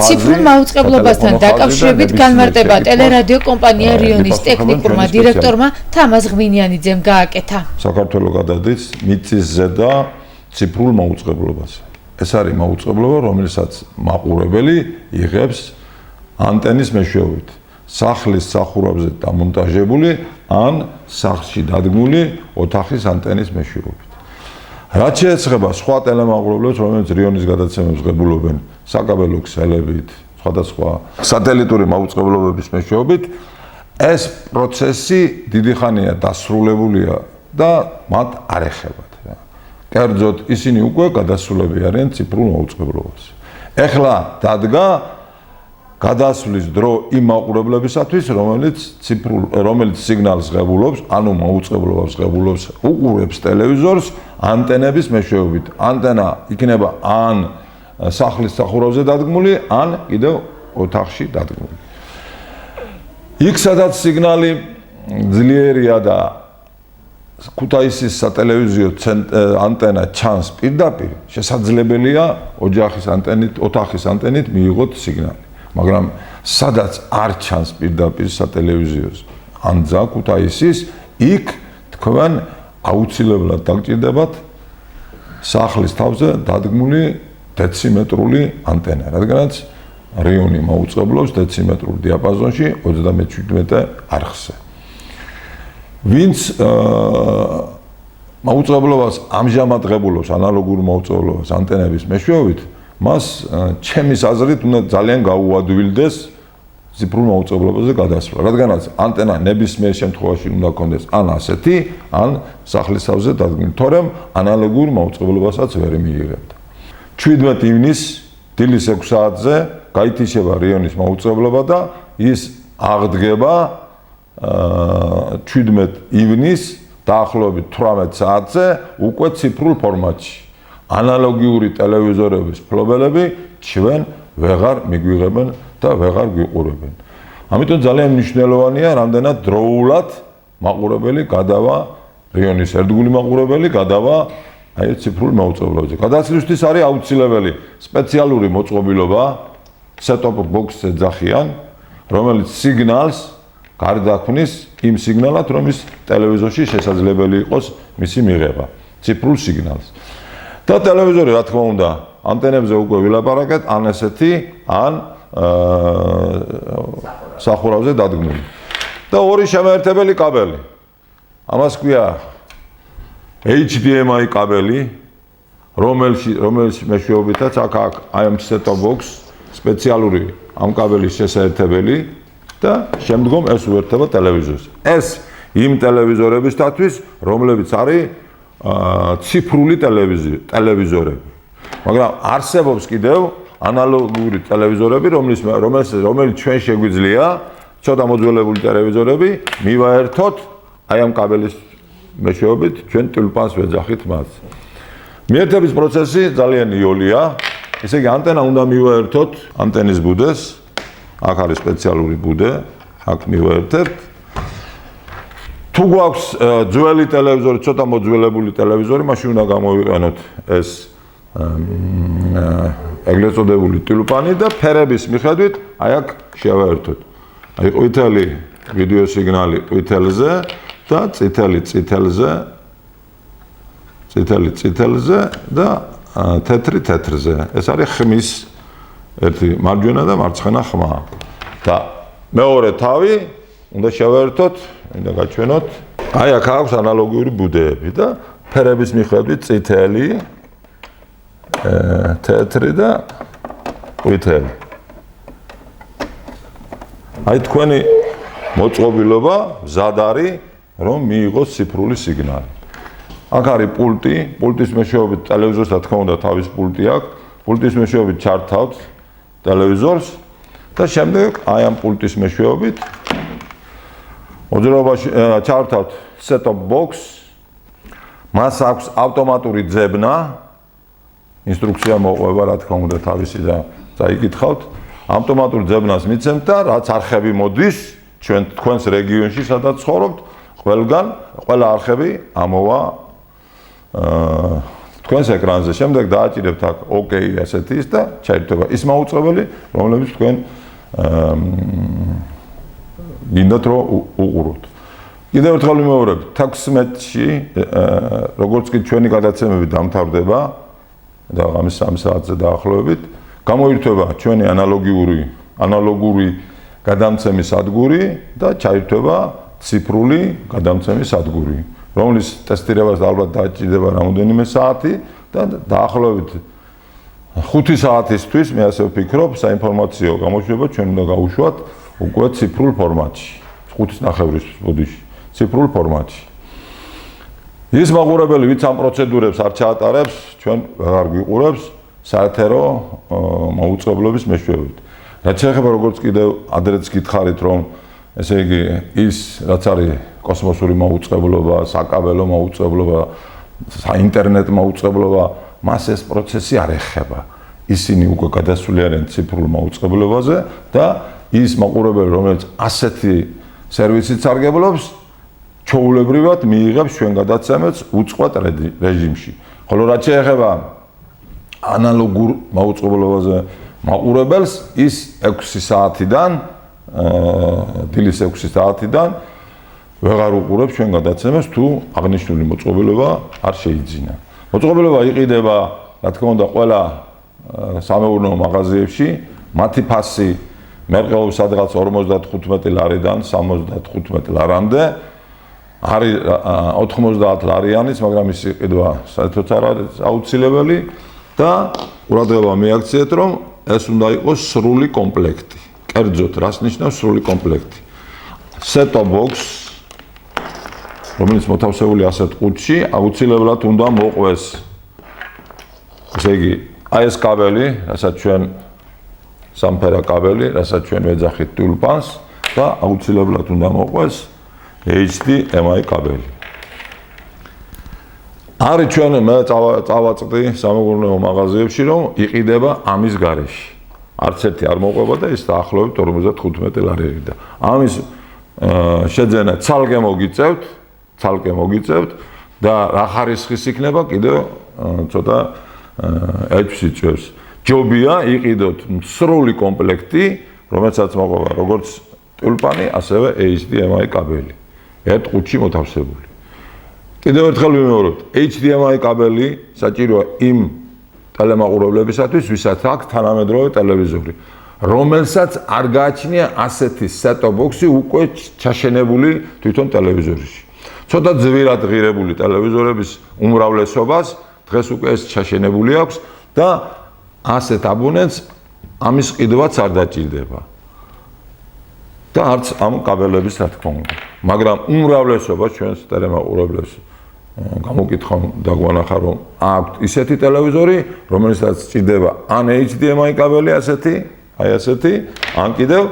ციფრულ მაუწყებლობასთან დაკავშირებით განმარტება ტელერადიო კომპანია რიონის ტექნიკურმა დირექტორმა თამაზ ღვინიანიძემ გააკეთა. საქართველოს გადადის მიწის ზედა ციფრულ მაუწყებლობას. ეს არის მაუწყებლობა, რომელსაც მაყურებელი იღებს ანტენის მეშვეობით. სახლის სახურავზე დამონტაჟებული ან სახლში დადგმული ოთახის ანტენის მეშვეობით. რაც შეეცება სხვა ტელემაყურებლებს, რომელთაც რიონის გადაცემებს ღებულობენ საკაბელო ქსელებით, სხვადასხვა სატელიტური მაუწყებლობების მეშვეობით, ეს პროცესი დიდი ხანია დასრულებულია და მათ არ ეხებათ. კერძოდ ისინი უკვე გადასულები არიან ციფრულ მაუწყებლობას. ეხლა დადგა გადასვლის დრო იმ მაყურებლებისათვის, რომელიც სიგნალს ღებულობს, ანუ მაუწყებლობას ღებულობს, უყურებს ტელევიზორს ანტენების მეშვეობით. ანტენა იქნება ან სახლის სახურავზე დადგმული, ან კიდევ ოთახში დადგმული. იქ სადაც სიგნალი ძლიერია და ქუთაისის სატელევიზიო ანტენა ჩანს პირდაპირ, შესაძლებელია ოთახის ანტენით მიიღოთ სიგნალი. მაგრამ სადაც არ ჩანს პირდაპირ სატელევიზიო ანძა ქუთაისის, იქ თქვენ აუცილებლად დაგჭირდებათ სახლის თავზე დადგმული დეციმეტრული ანტენა, რადგანაც რიონი მაუწყებლობს დეციმეტრულ დიაპაზონში 37 არხზე. ვინც მაუწყებლობას ამჟამად ღებულობს ანალოგურ მაუწყებლობას ანტენების მეშვეობით, მას ჩემის აზრით უნდა ძალიან გაუადვილდეს ციფრულ მაუწყებლობაზე გადასვლა, რადგანაც ანტენა ნებისმიერ შემთხვევაში უნდა კონდეს ან ასეთი, ან სახლის თავზე დადგმული, თორემ ანალოგურ მაუწყებლობასაც ვერ მიიღებდა. 17 ივნისს დილის 6 საათზე გაითიშება რიონის მაუწყებლობა და ის აღდგება 17 ივნისს დაახლოებით 18 საათზე უკვე ციფრულ ფორმატში. ანალოგიური ტელევიზორების მფლობელები ჩვენ ვეღარ მიგვიღებენ და ვეღარ გვიყურებენ. ამიტომ ძალიან მნიშვნელოვანია, რამდენად დროულად მაყურებელი გადავა, რიონის ერთგული მაყურებელი გადავა აი ციფრულ მაუწყებლობაზე. გადასვლისთვის არის აუცილებელი სპეციალური მოწყობილობა, set-top box-ზე ძახიან, რომელიც სიგნალს გარდაქმნის იმ სიგნალად, რომ ის ტელევიზორში შესაძლებელი იყოს მისი მიღება, ციფრულ სიგნალს. და ტელევიზორი, რა თქმა უნდა, ანტენებზე უკვე ვილაპარაკეთ, ან ესეთი, ან სახურავზე დადგმული. და ორი შემაერთებელი კაბელი. ამას ქვია HDMI კაბელი, რომელიც მეშვეობითაც აქ აი ამ set-top box სპეციალური ამ კაბელის შესაერთებელი და შემდგომ ეს უერთდება ტელევიზორს. ეს იმ ტელევიზორებისათვის, რომლებიც არის ციფრული ტელევიზორები. მაგრამ არსებობს კიდევ ანალოგური ტელევიზორები, რომელიც ჩვენ შეგვიძლია ცოტა მოძველებული ტელევიზორები მივაერთოთ აი ამ კაბელის მეშვეობით, ჩვენ ტილპანს ვეძახით მათ. მიერთების პროცესი ძალიან იოლია. ესე იგი ანტენა უნდა მივაერთოთ ანტენის ბუდეს. აქ არის სპეციალური ბუდე, აქ მივაერთებთ. თუ გვაქვს ძველი ტელევიზორი, ცოტა მოძველებული ტელევიზორი, მაშინ უნდა გამოვიყენოთ ეს ეგრეთ წოდებული ტილპანი და ფერების მიხედვით აი აქ შევაერთოთ. აი ყვითელი ვიდეო სიგნალი ყვითელზე და წითელი წითელზე და თეთრი თეთრზე. ეს არის ხმის ერთი მარჯვენა და მარცხენა ხმა. და მეორე თავი უნდა შევაერთოთ, უნდა გაჩვენოთ. აი აქ აქვს ანალოგიური ბუდეები და ფერების მიხედვით წითელი, თეთრი და ყვითელი. აი თქვენი მოწყობილობა მზად არის, რომ მიიღოს ციფრული სიგნალი. აქ არის პულტი, პულტის მეშვეობით ტელევიზორს, რა თქმა უნდა, თავის პულტი აქვს. პულტის მეშვეობით ჩართავთ ტელევიზორს და შემდეგ აი ამ პულტის მეშვეობით მოძრაობაში ჩართავთ set-top box. მას აქვს ავტომატური ძებნა. ინსტრუქცია მოყვება, რა თქმა უნდა, თავისი და წაიკითხავთ. ავტომატურ ძებნას მიცემთ და რაც არხები მოდის თქვენს რეგიონში, სადაც ცხოვრობთ, ყველგან ყველა არხები ამოვა თქვენს ეკრანზე. შემდეგ დააჭირებთ აქ OK ასეთი ის და ჩაირთვება ის მაუწყებელი, რომლებიც თქვენ გინდათ რომ უყუროთ. კიდევ ერთხელ ვიმეორებ, 16-ში როგორც კი ჩვენი გადაცემები დამთავრდება და ღამის 3 საათზე დაახლოებით, გამოირთვება ჩვენი ანალოგური გადამცემის სადგური და ჩაირთვება ციფრული გადამცემის სადგური, რომლის ტესტირებას ალბათ დაჭირდება რამოდენიმე საათი და დაახლოებით 5 საათისთვის მე ასე ვფიქრობ, საინფორმაციო გამოშვება ჩვენ უნდა გავუშვათ უკვე ციფრულ ფორმატში. 5:30 ბოდიში, ციფრულ ფორმატში. ის მაყურებელი, ვინც ამ პროცედურებს არ ჩაატარებს, ჩვენ აღარ გვიყურებს საეთერო მოუწყებლობის მეშვეობით. რაც შეეხება როგორც კიდევ ადრეც გითხარით, რომ ესე იგი ის რაც არის კოსმოსური მოუწყებლობა, საკაბელო მოუწყებლობა, საინტერნეტ მოუწყებლობა, მას ეს პროცესი არ ეხება. ისინი უკვე გადასული არიან ციფრულ მოუწყებლობაზე და ის მაყურებელი, რომელიც ასეთი სერვისით სარგებლობს, ჩვეულებრივად მიიღებს ჩვენ გადაცემებს უწყლად რეჟიმში. ხოლო რაც შეეხება ანალოგურ მოუწყებლობაზე მაყურებელს, ის 6 საათიდან დილის 6 საათიდან ვეღარ უყურებს ჩვენ გადაცემებს თუ აღნიშნული მოწყობილობა არ შეიძინა. მოწყობილობა იყიდება, რა თქმა უნდა, ყველა სამეურნეო მაღაზიებში, მათი ფასი მერყეობს სადღაც 55 ლარიდან 75 ლარამდე, არის 90 ლარიანიც, მაგრამ ის იყიდვა საერთოდ არ არის აუცილებელი და ყურადღება მიაქციეთ, რომ ეს უნდა იყოს სრული კომპლექტი. კერძოდ, რას ნიშნავს სრული კომპლექტი? Set-top box, რომელიც მოთავსებული ასეთ ყუთში, აუცილებლად უნდა მოყვეს. ესე იგი, აი ეს კაბელი, რასაც ჩვენ სამფერა კაბელი, რასაც ჩვენ ვეძახით ტულპანს და აუცილებლად უნდა მოყვეს HDMI კაბელი. არის ჩვენ მე წავაწყდი სამეურნეო მაღაზიებში, რომ იყიდება ამის გარეშე. არც ერთი არ მოყვება და ის დაახლოებით 55 ლარი და ამის შეძენა ცალკე მოგიწევთ და რა ხარისხის იქნება კიდევ ცოტა ეჭვს იწვევს. ჯობია იყიდოთ სრული კომპლექტი, რომელსაც მოყვება როგორც ტულპანი, ასევე HDMI კაბელი. ერთ ყუთში მოთავსებული. კიდევ ერთხელ ვიმეორებთ, HDMI კაბელი საჭიროა იმ ტელემაყურებლებისათვის, ვისაც აქვს თანამედროვე ტელევიზორი, რომელსაც არ გააჩნია ასეთი set-top box-ი უკვე ჩაშენებული თვითონ ტელევიზორში. ცოტა ძვირად ღირებული ტელევიზორების უმრავლესობას დღეს უკვე ეს ჩაშენებული აქვს და ასეთ აბონენტს ამის ყიდვაც არ დაჭირდება. და არც ამ კაბელების რა თქმა უნდა. მაგრამ უმრავლესობა ჩვენს ტელემაყურებლებს გამოკითხავ და გვანახა, რომ აქვს ისეთი ტელევიზორი, რომელსაც ჭირდება ან HDMI კაბელი ასეთი, აი ასეთი, ან კიდევ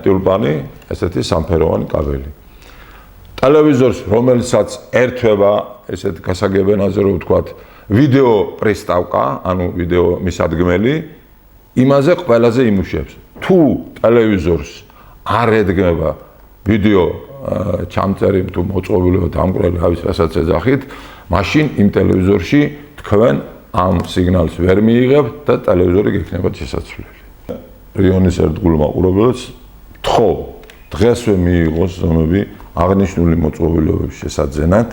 ტულპანი, ასეთი სამფეროვანი კაბელი. ტელევიზორს, რომელსაც ერთვება ესეთ გასაგებენაზე რომ ვთქვათ, ვიდეო პრისტავკა, ანუ ვიდეო მისადგმელი, იმაზე ყველაზე იმუშებს. თუ ტელევიზორს არ ედგება ვიდეო ჩამწერი თუ მოწყობილობა დამკვრელი, რასაც ეძახით, მაშინ იმ ტელევიზორში თქვენ ამ სიგნალს ვერ მიიღებთ და ტელევიზორი გექნებათ შესაძლებელი. რიონის ერთგულ მაყურებელს თხოვ დღესვე მიიღოს ზომები აღნიშნული მოწყობილობების შესაძენად,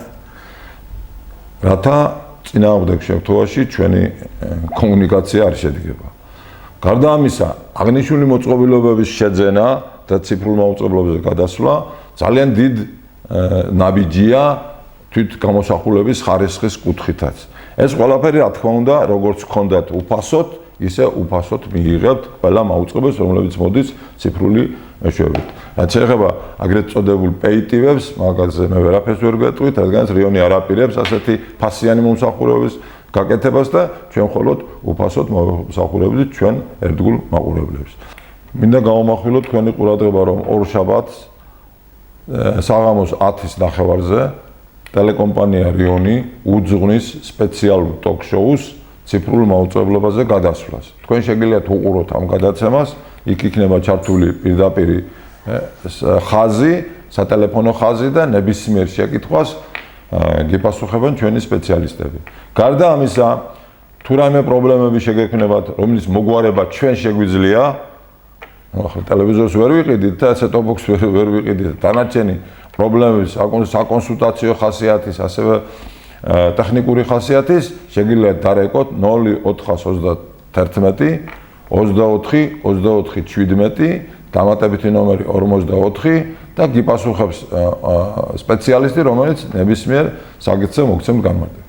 რათა წინააღმდეგ შემთხვევაში ჩვენი კომუნიკაცია არ შედგება. გარდა ამისა, აღნიშნული მოწყობილობების შეძენა და ციფრულ მოწყობილობებზე გადასვლა ძალიან დიდ ნაბიჯია თვით გამოსახულების ხარისხის კუთხითაც. ეს ყველაფერი, რა თქმა უნდა, როგორც გქონდათ უფასოდ, ისე უფასოდ მიიღებთ ყველა მაუწყებელს, რომლებიც მოდის ციფრული მეშვეობით. რაც შეეხება აგრეთ წოდებულ pay-TV-ებს, მაგაზე მე ვერაფერს ვერ გვეტყვით, რადგანაც რიონი არ აპირებს ასეთი ფასიანი მომსახურების გაკეთებას და ჩვენ მხოლოდ უფასოდ მომსახურებით ჩვენ ერთგულ მაყურებლებს. მინდა გავამახვილოთ თქვენი ყურადღება, რომ ორ შაბათს საღამოს 10-ის ნახევარზე ტელეკომპანია რიონი უძღვნის სპეციალურ ტოკ-შოუს ციფრულ მოუწყებლობაზე გადასვლას. თქვენ შეგიძლიათ უყუროთ ამ გადაცემას, იქ იქნება ჩართული პირდაპირ ხაზი, სატელეფონო ხაზი და ნებისმიერ შეკითხვას გიპასუხებენ ჩვენი სპეციალისტები. გარდა ამისა, თუ რაიმე პრობლემები შეგექმნებათ, რომლის მოგვარება ჩვენ შეგვიძლია, ახლა ტელევიზორს ვერ ვიყიდით და set-top box-ს ვერ ვიყიდით. დანარჩენი პრობლემების საკონსულტაციო ხასიათის, ასევე ტექნიკური ხასიათის შეგიძლიათ დარეკოთ 0431 24 24 17 დამატებითი ნომერი 44 და გიპასუხებს სპეციალისტი, რომელიც ნებისმიერ საკითხზე მოგცემს განმარტებას.